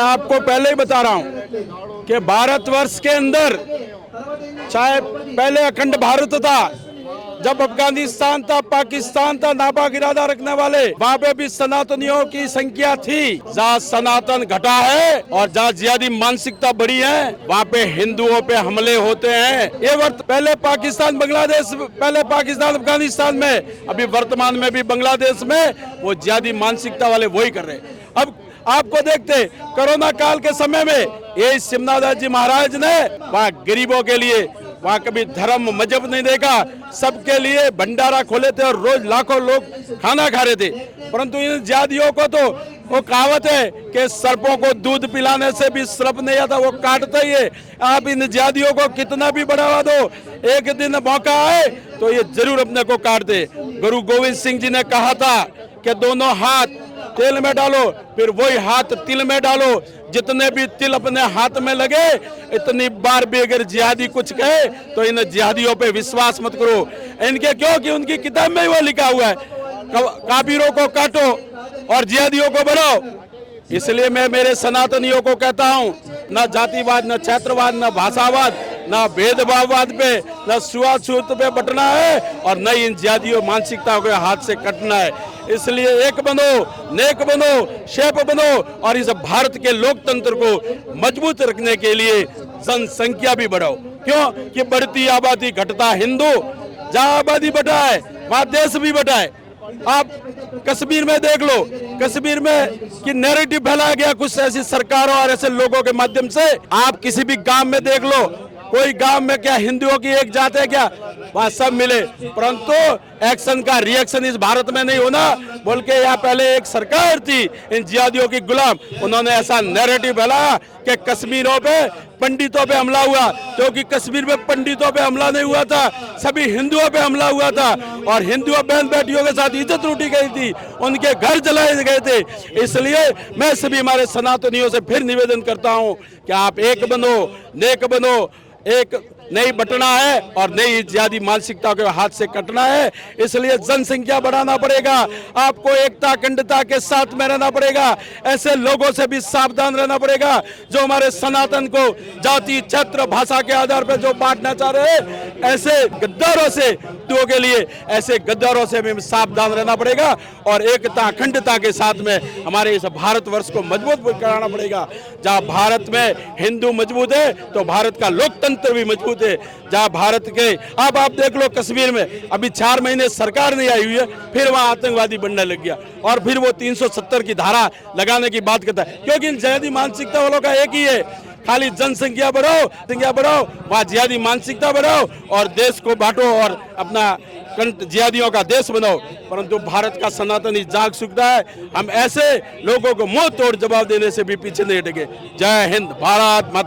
आपको पहले ही बता रहा हूं कि भारतवर्ष के अंदर चाहे पहले अखंड भारत था, जब अफगानिस्तान था, पाकिस्तान था, नापाक इरादा रखने वाले, वहाँ पे भी सनातनियों की संख्या थी। जहाँ सनातन घटा है और जहाँ जिहादी मानसिकता बढ़ी है, वहाँ पे हिंदुओं पे हमले होते हैं। ये पहले पाकिस्तान बांग्लादेश, पहले पाकिस्तान अफगानिस्तान में, अभी वर्तमान में भी बांग्लादेश में वो जिहादी मानसिकता वाले वही कर रहे हैं। अब आपको देखते कोरोना काल के समय में ये सिमनादास जी महाराज ने वहाँ गरीबों के लिए, वहाँ कभी धर्म मजहब नहीं देखा, सबके लिए भंडारा खोले थे और रोज लाखों लोग खाना खा रहे थे। परंतु इन जिहादियों को तो वो कहावत है कि सर्पों को दूध पिलाने से भी सर्प नहीं आता, वो काटता ही है। आप इन जिहादियों को कितना भी बढ़ावा दो, एक दिन मौका आए तो ये जरूर अपने को काट दे। गुरु गोविंद सिंह जी ने कहा था कि दोनों हाथ तेल में डालो, फिर वही हाथ तिल में डालो। जितने भी तिल अपने हाथ में लगे, इतनी बार भी अगर जिहादी कुछ कहे तो इन जिहादियों पे विश्वास मत करो। इनके क्योंकि उनकी किताब में ही वो लिखा हुआ है, काफिरों को काटो और जिहादियों को बढ़ाओ। इसलिए मैं मेरे सनातनियों को कहता हूं, न जातिवाद, न क्षेत्रवाद, न भाषावाद, न भेदभाववाद पे, न छुआछूत पे बटना है और न इन जिहादियों मानसिकता को हाथ से कटना है। इसलिए एक बनो, नेक बनो, शेप बनो और इस भारत के लोकतंत्र को मजबूत रखने के लिए जनसंख्या भी बढ़ाओ। क्यों कि बढ़ती आबादी घटता हिंदू, जहाँ आबादी बढ़ा है वहाँ देश भी बढ़ा है। आप कश्मीर में देख लो, कश्मीर में कि नैरेटिव फैलाया गया कुछ ऐसी सरकारों और ऐसे लोगों के माध्यम से। आप किसी भी गांव में देख लो, कोई गांव में क्या हिंदुओं की एक जात है क्या? वहाँ सब मिले, परंतु एक्शन का रिएक्शन इस भारत में नहीं होना बोल के यहाँ पहले एक सरकार थी इन जिहादियों की गुलाम, उन्होंने ऐसा नैरेटिव फैलाया कि कश्मीरों पे पंडितों पे हमला हुआ, क्योंकि कश्मीर में पंडितों पे हमला नहीं हुआ था, सभी हिंदुओं पे हमला हुआ था और हिंदुओं बहन बेटियों के साथ इज्जत लूटी गई थी, उनके घर जलाए गए थे। इसलिए मैं सभी हमारे सनातनियों से फिर निवेदन करता हूँ कि आप एक बनो, नेक बनो, एक नई बटना है और नई जिहादी मानसिकता के हाथ से कटना है। इसलिए जनसंख्या बढ़ाना पड़ेगा, आपको एकता अखंडता के साथ में रहना पड़ेगा। ऐसे लोगों से भी सावधान रहना पड़ेगा जो हमारे सनातन को जाति, क्षेत्र, भाषा के आधार पर जो बांटना चाह रहे हैं। ऐसे गद्दारों से के लिए, ऐसे गद्दारों से भी सावधान रहना पड़ेगा और एकता अखंडता के साथ में हमारे इस भारतवर्ष को मजबूत कराना पड़ेगा। जहाँ भारत में हिंदू मजबूत है तो भारत का लोकतंत्र भी मजबूत है। जहाँ भारत के अब आप देख लो, कश्मीर में अभी 4 महीने सरकार नहीं आई हुई है, फिर वहाँ आतंकवादी बनने लग गया और फिर वो 370 की धारा लगाने की बात करता है, क्योंकि जिहादी मानसिकता वालों का एक ही है, खाली जनसंख्या बढ़ाओ, वहाँ जिहादी मानसिकता बढ़ाओ और देश को बांटो और अपना जिहादियों का देश बनाओ। परंतु भारत का सनातनी जाग चुका है, हम ऐसे लोगों को मुंह तोड़ जवाब देने से भी पीछे नहीं हटेंगे। जय हिंद, भारत माता।